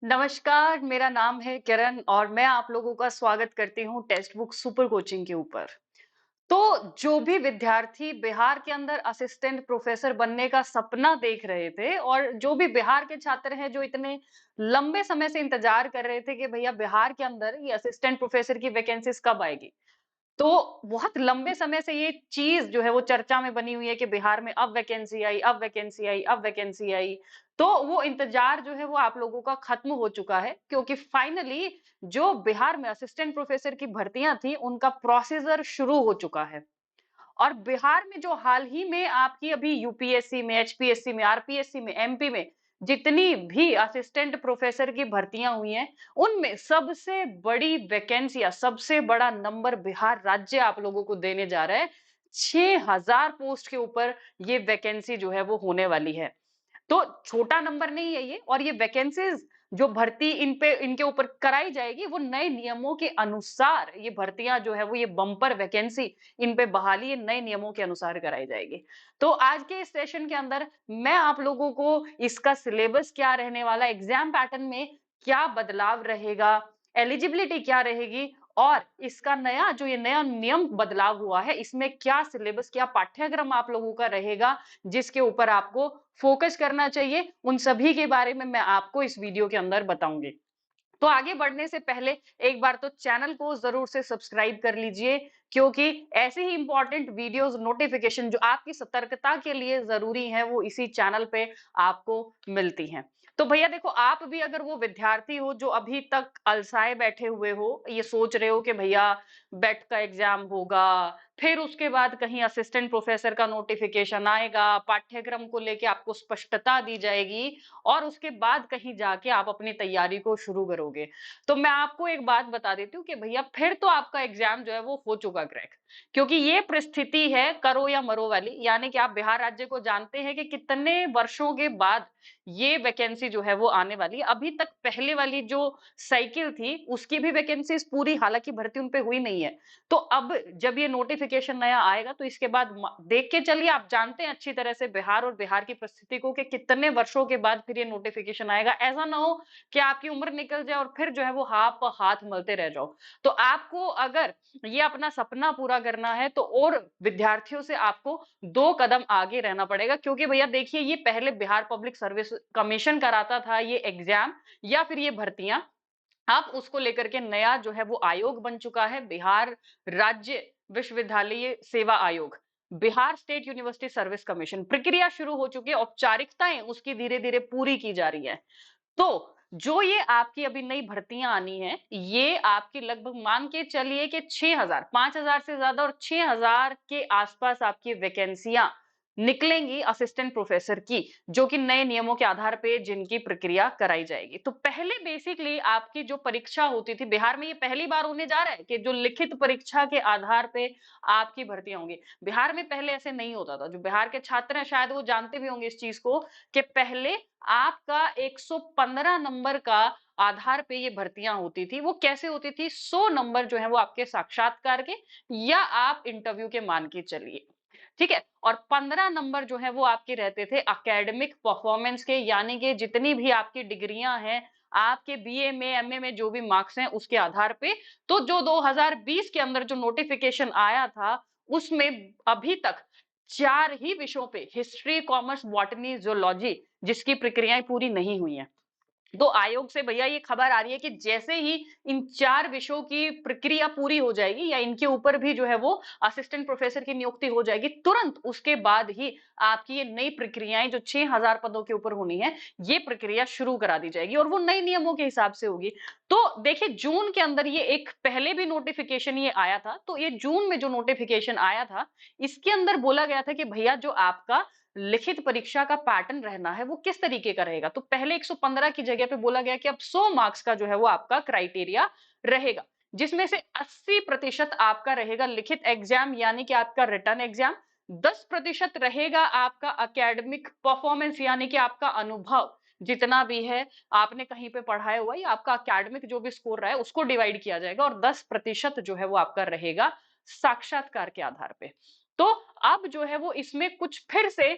नमस्कार, मेरा नाम है किरण और मैं आप लोगों का स्वागत करती हूँ टेक्स्ट बुक सुपर कोचिंग के ऊपर। तो जो भी विद्यार्थी बिहार के अंदर असिस्टेंट प्रोफेसर बनने का सपना देख रहे थे और जो भी बिहार के छात्र हैं जो इतने लंबे समय से इंतजार कर रहे थे कि भैया बिहार के अंदर ये असिस्टेंट प्रोफेसर की वैकेंसीज कब आएगी। तो बहुत लंबे समय से ये चीज जो है वो चर्चा में बनी हुई है कि बिहार में अब वैकेंसी आई, अब वैकेंसी आई, अब वैकेंसी आई। तो वो इंतजार जो है वो आप लोगों का खत्म हो चुका है क्योंकि फाइनली जो बिहार में असिस्टेंट प्रोफेसर की भर्तियां थी उनका प्रोसीजर शुरू हो चुका है। और बिहार में जो हाल ही में आपकी अभी यूपीएससी में, एचपीएससी में, आरपीएससी में, एमपी में जितनी भी असिस्टेंट प्रोफेसर की भर्तियां हुई हैं, उनमें सबसे बड़ी वैकेंसियां, सबसे बड़ा नंबर बिहार राज्य आप लोगों को देने जा रहा है। 6000 पोस्ट के ऊपर ये वैकेंसी जो है वो होने वाली है। तो छोटा नंबर नहीं है ये, और ये वैकेंसीज जो भर्ती इन पे इनके ऊपर कराई जाएगी वो नए नियमों के अनुसार, ये भर्तियां जो है वो ये बम्पर वैकेंसी, इन पे बहाली नए नियमों के अनुसार कराई जाएगी। तो आज के इस सेशन के अंदर मैं आप लोगों को इसका सिलेबस क्या रहने वाला, एग्जाम पैटर्न में क्या बदलाव रहेगा, एलिजिबिलिटी क्या रहेगी, और इसका नया जो ये नया नियम बदलाव हुआ है इसमें क्या सिलेबस, क्या पाठ्यक्रम आप लोगों का रहेगा जिसके ऊपर आपको फोकस करना चाहिए, उन सभी के बारे में मैं आपको इस वीडियो के अंदर बताऊंगी। तो आगे बढ़ने से पहले एक बार तो चैनल को जरूर से सब्सक्राइब कर लीजिए, क्योंकि ऐसे ही इंपॉर्टेंट वीडियोस नोटिफिकेशन जो आपकी सतर्कता के लिए जरूरी है वो इसी चैनल पे आपको मिलती हैं। तो भैया देखो, आप भी अगर वो विद्यार्थी हो जो अभी तक अलसाए बैठे हुए हो, ये सोच रहे हो कि भैया बेट का एग्जाम होगा, फिर उसके बाद कहीं असिस्टेंट प्रोफेसर का नोटिफिकेशन आएगा, पाठ्यक्रम को लेके आपको स्पष्टता दी जाएगी और उसके बाद कहीं जाके आप अपनी तैयारी को शुरू करोगे, तो मैं आपको एक बात बता देती हूँ कि भैया फिर तो आपका एग्जाम जो है वो हो चुका क्रैक। क्योंकि ये परिस्थिति है करो या मरो वाली, यानी कि आप बिहार राज्य को जानते हैं कि कितने वर्षों के बाद ये वैकेंसी जो है वो आने वाली है। अभी तक पहले वाली जो साइकिल थी उसकी भी वैकेंसीज पूरी, हालांकि भर्ती उन पे हुई नहीं है। तो अब जब ये नोटिफिकेशन नया आएगा तो इसके बाद देख के चलिए, आप जानते हैं अच्छी तरह से बिहार और बिहार की परिस्थिति को कि कितने वर्षों के बाद फिर ये नोटिफिकेशन आएगा। ऐसा ना हो कि आपकी उम्र निकल जाए और फिर जो है वो हाथ हाथ मलते रह जाओ। तो आपको अगर ये अपना सपना पूरा करना है तो और विद्यार्थियों से आपको 2 कदम आगे रहना पड़ेगा, क्योंकि भैया देखिए ये पहले बिहार पब्लिक सर्विस कमीशन कराता था ये एग्जाम या फिर ये भर्तियां। अब उसको लेकर के नया जो है वो आयोग बन चुका है, बिहार राज्य विश्वविद्यालय सेवा आयोग, Bihar state university service commission. प्रक्रिया शुरू हो चुकी है, औपचारिकताएं उसकी धीरे धीरे पूरी की जा रही है। तो जो ये आपकी अभी नई भर्तियां आनी है, ये आपकी लगभग मान के चलिए कि 6000, 5000 से ज्यादा और 6000 के आसपास आपकी वैकेंसियां निकलेंगी असिस्टेंट प्रोफेसर की, जो कि नए नियमों के आधार पे जिनकी प्रक्रिया कराई जाएगी। तो पहले बेसिकली आपकी जो परीक्षा होती थी बिहार में, ये पहली बार होने जा रहा है कि जो लिखित परीक्षा के आधार पे आपकी भर्तियां होंगी। बिहार में पहले ऐसे नहीं होता था, जो बिहार के छात्र हैं शायद वो जानते भी होंगे इस चीज को, कि पहले आपका 115 नंबर का आधार पे ये भर्तियां होती थी। वो कैसे होती थी, 100 नंबर जो है वो आपके साक्षात्कार के या आप इंटरव्यू के मान के चलिए, ठीक है, और 15 नंबर जो है वो आपके रहते थे एकेडमिक परफॉर्मेंस के, यानी कि जितनी भी आपकी डिग्रियां हैं, आपके बीए में, एमए में जो भी मार्क्स हैं उसके आधार पे। तो जो 2020 के अंदर जो नोटिफिकेशन आया था उसमें अभी तक 4 ही विषयों पे, हिस्ट्री, कॉमर्स, बॉटनी, जूलॉजी, जिसकी प्रक्रियाएं पूरी नहीं हुई हैं। तो आयोग से भैया ये खबर आ रही है कि जैसे ही इन 4 विषयों की प्रक्रिया पूरी हो जाएगी या इनके ऊपर भी जो है वो असिस्टेंट प्रोफेसर की नियुक्ति हो जाएगी, तुरंत उसके बाद ही आपकी ये नई प्रक्रियाएं जो 6000 पदों के ऊपर होनी है, ये प्रक्रिया शुरू करा दी जाएगी और वो नए नियमों के हिसाब से होगी। तो देखिए जून के अंदर ये एक पहले भी नोटिफिकेशन ये आया था, तो ये जून में जो नोटिफिकेशन आया था इसके अंदर बोला गया था कि भैया जो आपका लिखित परीक्षा का पैटर्न रहना है वो किस तरीके का रहेगा। तो पहले 115 की जगह पे बोला गया कि अब 100 मार्क्स का जो है वो आपका क्राइटेरिया रहेगा, जिसमें से 80% आपका रहेगा लिखित एग्जाम, यानी कि आपका रिटर्न एग्जाम। 10% रहेगा आपका एकेडमिक परफॉर्मेंस, यानी कि आपका अनुभव जितना भी है, आपने कहीं पे पढ़ाया हुआ या आपका एकेडमिक जो भी स्कोर रहा है उसको डिवाइड किया जाएगा, और 10% जो है वो आपका रहेगा साक्षात्कार के आधार पे। तो अब जो है वो इसमें कुछ फिर से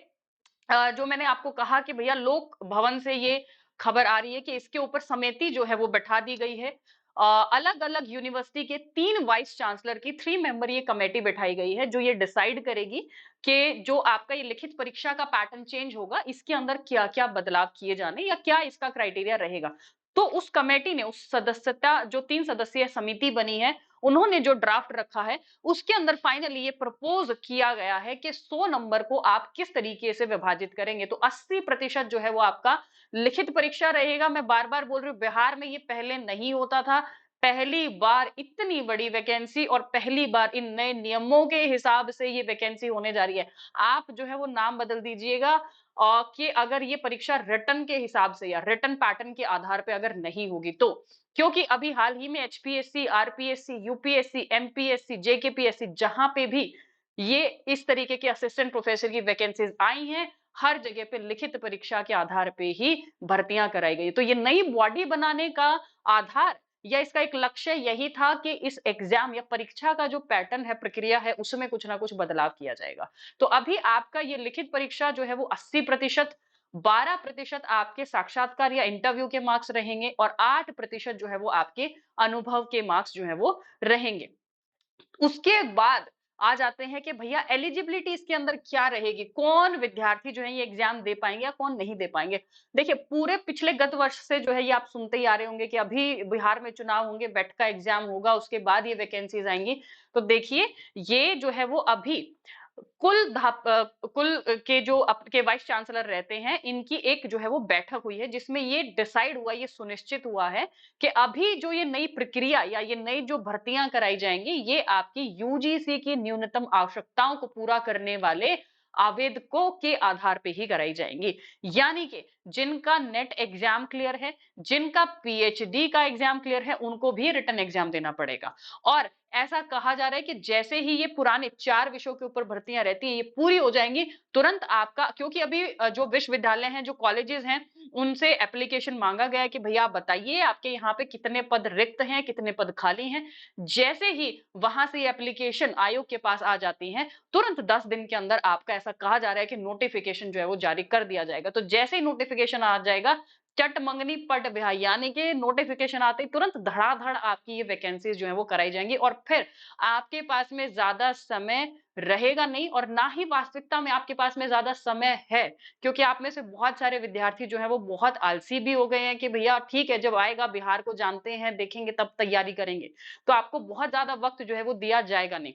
जो मैंने आपको कहा कि भैया लोक भवन से ये खबर आ रही है कि इसके ऊपर समिति जो है वो बैठा दी गई है। अलग-अलग यूनिवर्सिटी के 3 वाइस चांसलर की 3 मेंबर ये कमेटी बैठाई गई है, जो ये डिसाइड करेगी कि जो आपका ये लिखित परीक्षा का पैटर्न चेंज होगा, इसके अंदर क्या-क्या बदलाव किए जाने या क्या इसका क्राइटेरिया रहेगा। तो उस कमेटी ने उस सदस्यता जो 3 सदस्यीय समिति बनी है, उन्होंने जो ड्राफ्ट रखा है, उसके अंदर फाइनली ये प्रपोज किया गया है कि 100 नंबर को आप किस तरीके से विभाजित करेंगे। तो 80% जो है वो आपका लिखित परीक्षा रहेगा। मैं बार-बार बोल रही हूँ, बिहार में ये पहले नहीं होता था। पहली बार इतनी बड़ी वैकेंसी और पहली बार इन नए नियमों के हिसाब से ये वैकेंसी होने जा रही है। आप जो है वो नाम बदल दीजिएगा कि अगर ये परीक्षा रिटन के हिसाब से या रिटन पैटर्न के आधार पे अगर नहीं होगी तो। क्योंकि अभी हाल ही में HPSC, RPSC, UPSC, MPSC, JKPSC जहां पे भी ये इस तरीके के असिस्टेंट प्रोफेसर की वैकेंसीज आई हैं, हर जगह पे लिखित परीक्षा के आधार पे ही भर्तियां कराई गई। तो ये नई बॉडी बनाने का आधार या इसका एक लक्ष्य यही था कि इस एग्जाम या परीक्षा का जो पैटर्न है, प्रक्रिया है, उसमें कुछ ना कुछ बदलाव किया जाएगा। तो अभी आपका ये लिखित परीक्षा जो है वो 80%, 12% आपके साक्षात्कार या इंटरव्यू के मार्क्स रहेंगे और 8% जो है वो आपके अनुभव के मार्क्स जो है वो रहेंगे। उसके बाद आ जाते हैं कि भैया एलिजिबिलिटी इसके अंदर क्या रहेगी, कौन विद्यार्थी जो है ये एग्जाम दे पाएंगे या कौन नहीं दे पाएंगे। देखिए, पूरे पिछले गत वर्ष से जो है ये आप सुनते ही आ रहे होंगे कि अभी बिहार में चुनाव होंगे, बेट का एग्जाम होगा, उसके बाद ये वैकेंसीज आएंगी। तो देखिए, ये जो है वो अभी कुल के जो आपके वाइस चांसलर रहते हैं, इनकी एक जो है वो बैठक हुई है, जिसमें ये डिसाइड हुआ, ये सुनिश्चित हुआ है कि अभी जो ये नई प्रक्रिया या ये नई जो भर्तियां कराई जाएंगी, ये आपकी यूजीसी की न्यूनतम आवश्यकताओं को पूरा करने वाले आवेदकों के आधार पे ही कराई जाएंगी। यानी कि जिनका नेट एग्जाम क्लियर है, जिनका पीएचडी का एग्जाम क्लियर है, उनको भी रिटन एग्जाम देना पड़ेगा। और ऐसा कहा जा रहा है कि जैसे ही ये पुराने 4 विषयों के ऊपर भर्तियां रहती हैं, ये पूरी हो जाएंगी, तुरंत आपका, क्योंकि अभी जो विश्वविद्यालय हैं, जो कॉलेजेस हैं, उनसे एप्लीकेशन मांगा गया है कि भैया आप बताइए आपके यहाँ पे कितने पद रिक्त हैं, कितने पद खाली हैं। जैसे ही वहां से एप्लीकेशन आयोग के पास आ जाती है, तुरंत 10 दिन के अंदर आपका, ऐसा कहा जा रहा है कि नोटिफिकेशन जो है वो जारी कर दिया जाएगा। तो जैसे ही नोटिफिकेशन आ जाएगा, चट मंगनी पट ब्याह, यानी कि नोटिफिकेशन आते ही तुरंत धड़ाधड़ आपकी ये वैकेंसीज जो है वो कराई जाएंगी और फिर आपके पास में ज्यादा समय रहेगा नहीं और ना ही वास्तविकता में आपके पास में ज्यादा समय है। क्योंकि आप में से बहुत सारे विद्यार्थी जो है वो बहुत आलसी भी हो गए हैं कि भैया ठीक है, जब आएगा, बिहार को जानते हैं, देखेंगे, तब तैयारी करेंगे। तो आपको बहुत ज्यादा वक्त जो है वो दिया जाएगा नहीं।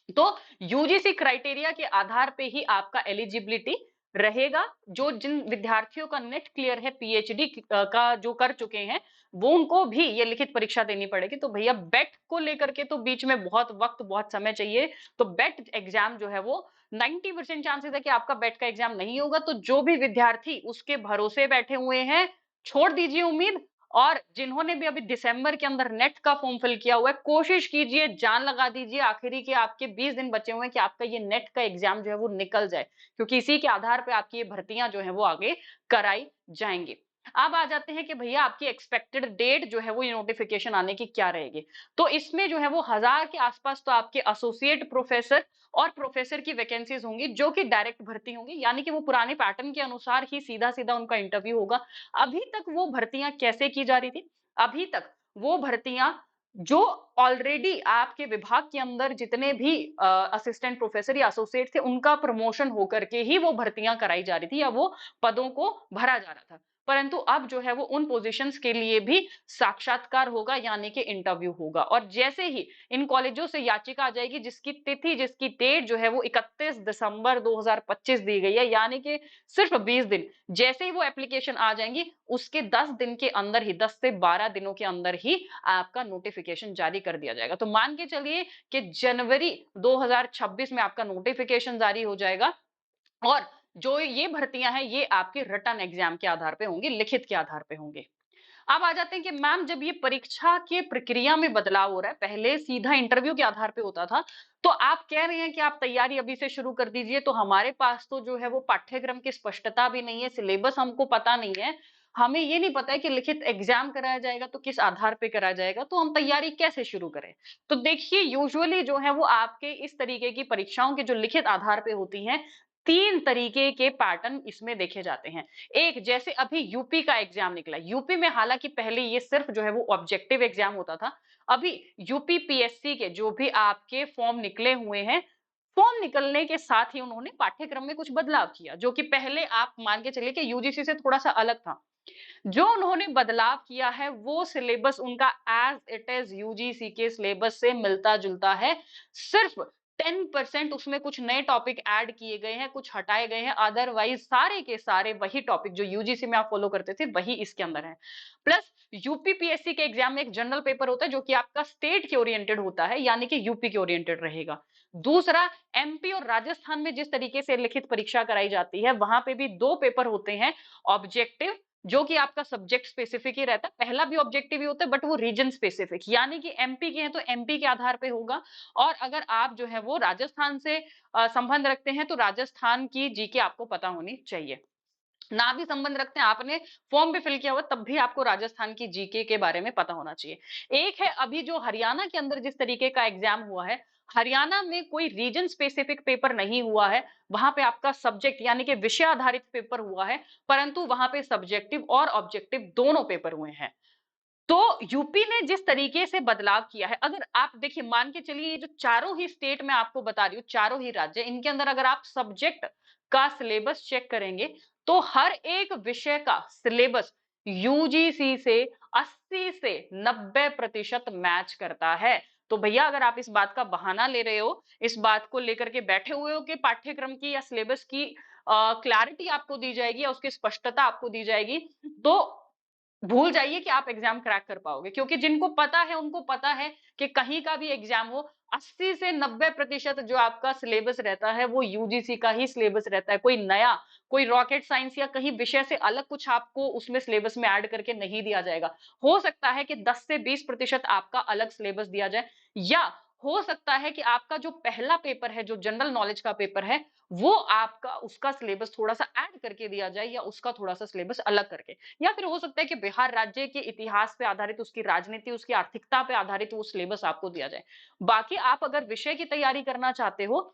तो यूजीसी क्राइटेरिया के आधार पे ही आपका एलिजिबिलिटी रहेगा। जो जिन विद्यार्थियों का नेट क्लियर है, पीएचडी का जो कर चुके हैं, वो उनको भी ये लिखित परीक्षा देनी पड़ेगी। तो भैया बेट को लेकर के तो बीच में बहुत वक्त, बहुत समय चाहिए। तो बेट एग्जाम जो है वो 90% चांसेस है कि आपका बेट का एग्जाम नहीं होगा। तो जो भी विद्यार्थी उसके भरोसे बैठे हुए हैं, छोड़ दीजिए उम्मीद। और जिन्होंने भी अभी दिसंबर के अंदर नेट का फॉर्म फिल किया हुआ है, कोशिश कीजिए, जान लगा दीजिए, आखिरी के आपके 20 दिन बचे हुए हैं कि आपका ये नेट का एग्जाम जो है वो निकल जाए, क्योंकि इसी के आधार पे आपकी ये भर्तियां जो है वो आगे कराई जाएंगी। अब आ जाते हैं कि भैया आपकी एक्सपेक्टेड डेट जो है वो ये नोटिफिकेशन आने की क्या रहेगी। तो इसमें जो है वो 1000 के आसपास तो आपके एसोसिएट प्रोफेसर और प्रोफेसर की वैकेंसीज होंगी, जो कि डायरेक्ट भर्ती होंगी, यानी कि वो पुराने पैटर्न के अनुसार ही सीधा सीधा उनका इंटरव्यू होगा। अभी तक वो भर्तियां कैसे की जा रही थी? अभी तक वो भर्तियां जो ऑलरेडी आपके विभाग के अंदर जितने भी असिस्टेंट प्रोफेसर या एसोसिएट थे, उनका प्रमोशन होकर के ही वो भर्तियां कराई जा रही थी या वो पदों को भरा जा रहा था। परंतु अब जो है वो उन पोजीशंस के लिए भी साक्षात्कार होगा, यानी कि इंटरव्यू होगा। और जैसे ही इन कॉलेजों से याचिका आ जाएगी, जिसकी तिथि, जिसकी डेट जो है वो 31 दिसंबर 2025 दी गई है, यानी कि सिर्फ 20 दिन, जैसे ही वो एप्लीकेशन आ जाएंगी, उसके 10 दिन के अंदर ही, 10 से 12 दिनों के अंदर ही आपका नोटिफिकेशन जारी कर दिया जाएगा। तो मान के चलिए कि जनवरी 2026 में आपका नोटिफिकेशन जारी हो जाएगा और जो ये भर्तियां हैं, ये आपके रिटन एग्जाम के आधार पे होंगी, लिखित के आधार पे होंगे। अब आ जाते हैं कि मैम, जब ये परीक्षा के प्रक्रिया में बदलाव हो रहा है, पहले सीधा इंटरव्यू के आधार पे होता था, तो आप कह रहे हैं कि आप तैयारी अभी से शुरू कर दीजिए। तो हमारे पास तो जो है वो पाठ्यक्रम की स्पष्टता भी नहीं है, सिलेबस हमको पता नहीं है, हमें ये नहीं पता है कि लिखित एग्जाम कराया जाएगा तो किस आधार पे कराया जाएगा, तो हम तैयारी कैसे शुरू करें। तो देखिए, यूजुअली जो है वो आपके इस तरीके की परीक्षाओं के जो लिखित आधार पे होती हैं, 3 तरीके के पैटर्न इसमें देखे जाते हैं। एक जैसे अभी यूपी का एग्जाम निकला, यूपी में हालांकि पहले ये सिर्फ जो है वो ऑब्जेक्टिव एग्जाम होता था। अभी यूपी पीएससी के जो भी आपके फॉर्म निकले हुए हैं, फॉर्म निकलने के साथ ही उन्होंने पाठ्यक्रम में कुछ बदलाव किया, जो कि पहले आप मान के चलिए कि यूजीसी से थोड़ा सा अलग था। जो उन्होंने बदलाव किया है वो सिलेबस उनका एज इट इज यूजीसी के सिलेबस से मिलता जुलता है। सिर्फ 10% उसमें कुछ नए टॉपिक ऐड किए गए हैं, कुछ हटाए गए हैं, अदरवाइज सारे के सारे वही टॉपिक जो यूजीसी में आप फॉलो करते थे वही इसके अंदर है। प्लस यूपीपीएससी के एग्जाम में एक जनरल पेपर होता है जो कि आपका स्टेट के ओरिएंटेड होता है, यानी कि यूपी के ओरिएंटेड रहेगा। दूसरा, एमपी और राजस्थान में जिस तरीके से लिखित परीक्षा कराई जाती है वहां पे भी दो पेपर होते हैं। ऑब्जेक्टिव जो कि आपका सब्जेक्ट स्पेसिफिक ही रहता है, पहला भी ऑब्जेक्टिव ही होता है बट वो रीजन स्पेसिफिक, यानी कि एमपी के हैं तो एमपी के आधार पे होगा। और अगर आप जो है वो राजस्थान से संबंध रखते हैं तो राजस्थान की जीके आपको पता होनी चाहिए। ना भी संबंध रखते हैं, आपने फॉर्म भी फिल किया हुआ तब भी आपको राजस्थान की जीके के बारे में पता होना चाहिए। एक है अभी जो हरियाणा के अंदर जिस तरीके का एग्जाम हुआ है, हरियाणा में कोई रीजन स्पेसिफिक पेपर नहीं हुआ है, वहां पे आपका सब्जेक्ट यानी कि विषय आधारित पेपर हुआ है, परंतु वहां पे सब्जेक्टिव और ऑब्जेक्टिव दोनों पेपर हुए हैं। तो यूपी ने जिस तरीके से बदलाव किया है, अगर आप देखिए मान के चलिए ये जो चारों ही स्टेट मैं आपको बता रही हूँ, चारों ही राज्य, इनके अंदर अगर आप सब्जेक्ट का सिलेबस चेक करेंगे तो हर एक विषय का सिलेबस यूजीसी से 80 से 90% मैच करता है। तो भैया अगर आप इस बात का बहाना ले रहे हो, इस बात को लेकर के बैठे हुए हो कि पाठ्यक्रम की या सिलेबस की क्लैरिटी आपको दी जाएगी या उसकी स्पष्टता आपको दी जाएगी, तो भूल जाइए कि आप एग्जाम क्रैक कर पाओगे। क्योंकि जिनको पता है उनको पता है कि कहीं का भी एग्जाम हो, 80 से 90% जो आपका सिलेबस रहता है वो यूजीसी का ही सिलेबस रहता है। कोई नया, कोई रॉकेट साइंस या कहीं विषय से अलग कुछ आपको उसमें सिलेबस में ऐड करके नहीं दिया जाएगा। हो सकता है कि 10 से 20% आपका अलग सिलेबस दिया जाए, या हो सकता है कि आपका जो पहला पेपर है, जो जनरल नॉलेज का पेपर है, वो आपका उसका सिलेबस थोड़ा सा ऐड करके दिया जाए या उसका थोड़ा सा सिलेबस अलग करके, या फिर हो सकता है कि बिहार राज्य के इतिहास पे आधारित, उसकी राजनीति, उसकी आर्थिकता पे आधारित वो सिलेबस आपको दिया जाए। बाकी आप अगर विषय की तैयारी करना चाहते हो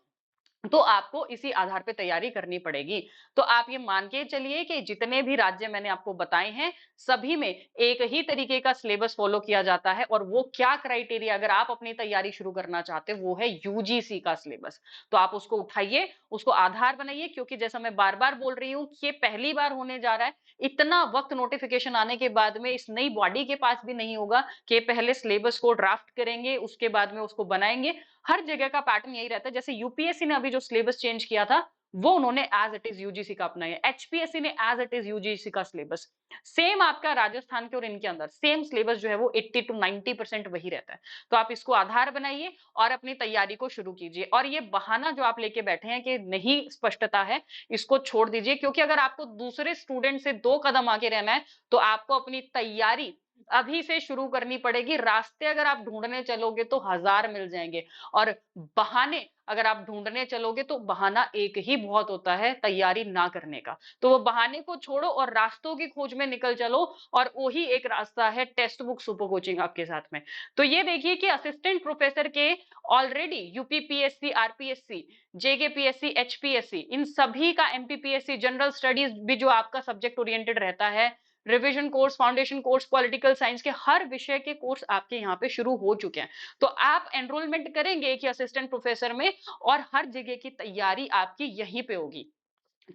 तो आपको इसी आधार पे तैयारी करनी पड़ेगी। तो आप ये मान के चलिए कि जितने भी राज्य मैंने आपको बताए हैं, सभी में एक ही तरीके का सिलेबस फॉलो किया जाता है, और वो क्या क्राइटेरिया, अगर आप अपनी तैयारी शुरू करना चाहते हो, वो है यूजीसी का सिलेबस। तो आप उसको उठाइए, उसको आधार बनाइए, क्योंकि जैसा मैं बार-बार बोल रही हूँ, ये पहली बार होने जा रहा है। इतना वक्त नोटिफिकेशन आने के बाद में इस नई बॉडी के पास भी नहीं होगा कि पहले सिलेबस को ड्राफ्ट करेंगे, उसके बाद में उसको बनाएंगे। हर जगह का पैटर्न यही रहता है। जैसे यूपीएससी ने अभी जो सिलेबस चेंज किया था, वो उन्होंने एज इट इज यूजीसी का अपनाया। एचपीएससी ने एज इट इज यूजीसी का सिलेबस, सेम आपका राजस्थान के और इनके अंदर सेम सिलेबस जो है वो 80 टू 90% वही रहता है। तो आप इसको आधार बनाइए और अपनी तैयारी को शुरू कीजिए। और ये बहाना जो आप लेके बैठे हैं कि नहीं स्पष्टता है, इसको छोड़ दीजिए। क्योंकि अगर आपको दूसरे स्टूडेंट से 2 कदम आगे रहना है, तो आपको अपनी तैयारी अभी से शुरू करनी पड़ेगी। रास्ते अगर आप ढूंढने चलोगे तो हजार मिल जाएंगे, और बहाने अगर आप ढूंढने चलोगे तो बहाना एक ही बहुत होता है, तैयारी ना करने का। तो वो बहाने को छोड़ो और रास्तों की खोज में निकल चलो, और वही एक रास्ता है टेक्स्ट बुक सुपर कोचिंग आपके साथ में। तो ये देखिए कि असिस्टेंट प्रोफेसर के already UPPSC, RPSC, JKPSC, HPSC, इन सभी का, एमपीपीएससी जनरल स्टडीज भी जो आपका सब्जेक्ट ओरिएंटेड रहता है, revision course, foundation course, political science के हर विषय के कोर्स आपके यहाँ पे शुरू हो चुके हैं। तो आप एनरोलमेंट करेंगे कि असिस्टेंट प्रोफेसर में, और हर जगह की तैयारी आपकी यहीं पे होगी।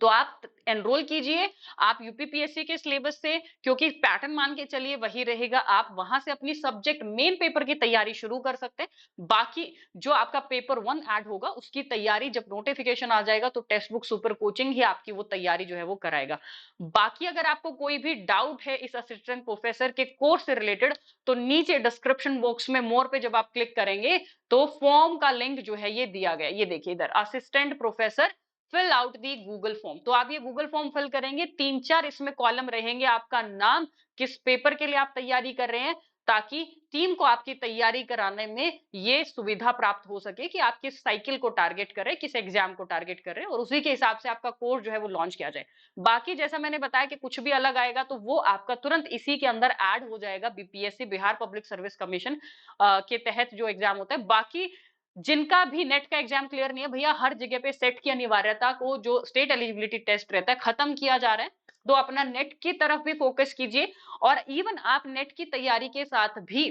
तो आप एनरोल कीजिए, आप यूपीपीएससी के सिलेबस से, क्योंकि पैटर्न मान के चलिए वही रहेगा, आप वहां से अपनी सब्जेक्ट मेन पेपर की तैयारी शुरू कर सकते हैं। बाकी जो आपका पेपर 1 ऐड होगा उसकी तैयारी जब नोटिफिकेशन आ जाएगा तो टेक्स्ट बुक सुपर कोचिंग ही आपकी वो तैयारी जो है वो कराएगा। बाकी अगर आपको कोई भी डाउट है इस असिस्टेंट प्रोफेसर के कोर्स से रिलेटेड, तो नीचे डिस्क्रिप्शन बॉक्स में मोर पे जब आप क्लिक करेंगे तो फॉर्म का लिंक जो है ये दिया गया, ये देखिए इधर, assistant professor fill out the Google form. तो आप ये गूगल फॉर्म फिल करेंगे, 3-4 इसमें कॉलम रहेंगे, आपका नाम, किस पेपर के लिए आप तैयारी कर रहे हैं, ताकि टीम को आपकी तैयारी कराने में ये सुविधा प्राप्त हो सके कि आप किस साइकिल को टारगेट कर रहे हैं, किस एग्जाम को टारगेट कर रहे हैं, और उसी के हिसाब से आपका कोर्स जो है वो लॉन्च किया जाए। बाकी जैसा मैंने बताया कि कुछ भी अलग आएगा तो वो आपका तुरंत इसी के अंदर ऐड हो जाएगा, BPSC, Bihar public service commission के तहत जो एग्जाम होता है। बाकी जिनका भी नेट का एग्जाम क्लियर नहीं है, भैया हर जगह पे सेट की अनिवार्यता को, जो स्टेट एलिजिबिलिटी टेस्ट रहता है, खत्म किया जा रहा है। तो अपना नेट की तरफ भी फोकस कीजिए, और इवन आप नेट की तैयारी के साथ भी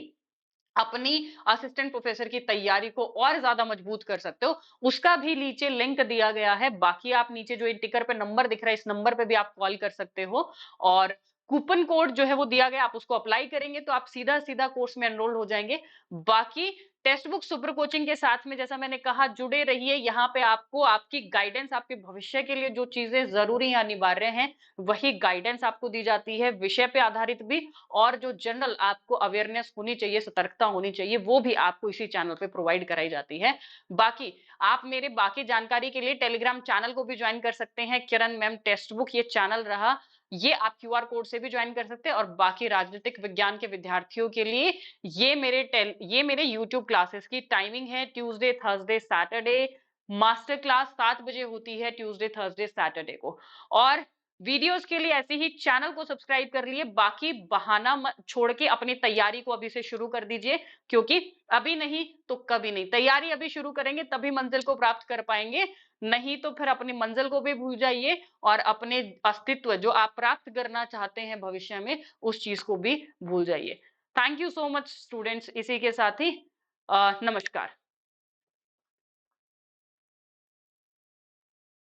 अपनी असिस्टेंट प्रोफेसर की तैयारी को और ज्यादा मजबूत कर सकते हो। उसका भी नीचे लिंक दिया गया है। बाकी आप नीचे जो टिकर पे नंबर दिख रहा है, इस नंबर पे भी आप कॉल कर सकते हो, और कूपन कोड जो है वो दिया गया, आप उसको अप्लाई करेंगे तो आप सीधा सीधा कोर्स में एनरोल हो जाएंगे। बाकी टेक्स्ट बुक सुपर कोचिंग के साथ में, जैसा मैंने कहा, जुड़े रहिए। यहाँ पे आपको आपकी गाइडेंस, आपके भविष्य के लिए जो चीजें जरूरी है, अनिवार्य हैं, वही गाइडेंस आपको दी जाती है, विषय पे आधारित भी, और जो जनरल आपको अवेयरनेस होनी चाहिए, सतर्कता होनी चाहिए, वो भी आपको इसी चैनल पे प्रोवाइड कराई जाती है। बाकी आप मेरे बाकी जानकारी के लिए टेलीग्राम चैनल को भी ज्वाइन कर सकते हैं। किरण मैम टेक्स्ट बुक ये चैनल रहा, ये आप क्यूआर कोड से भी ज्वाइन कर सकते हैं। और बाकी राजनीतिक विज्ञान के विद्यार्थियों के लिए ये मेरे यूट्यूब क्लासेस की टाइमिंग है, Tuesday Thursday Saturday. Master class 7 बजे होती है ट्यूसडे थर्सडे सैटरडे को। और वीडियोस के लिए ऐसे ही चैनल को सब्सक्राइब कर लिए। बाकी बहाना मत छोड़ के अपनी तैयारी को अभी से शुरू कर दीजिए, क्योंकि अभी नहीं तो कभी नहीं। तैयारी अभी शुरू करेंगे तभी मंजिल को प्राप्त कर पाएंगे, नहीं तो फिर अपनी मंजिल को भी भूल जाइए, और अपने अस्तित्व जो आप प्राप्त करना चाहते हैं भविष्य में, उस चीज को भी भूल जाइए। Thank you so much students. इसी के साथ ही नमस्कार।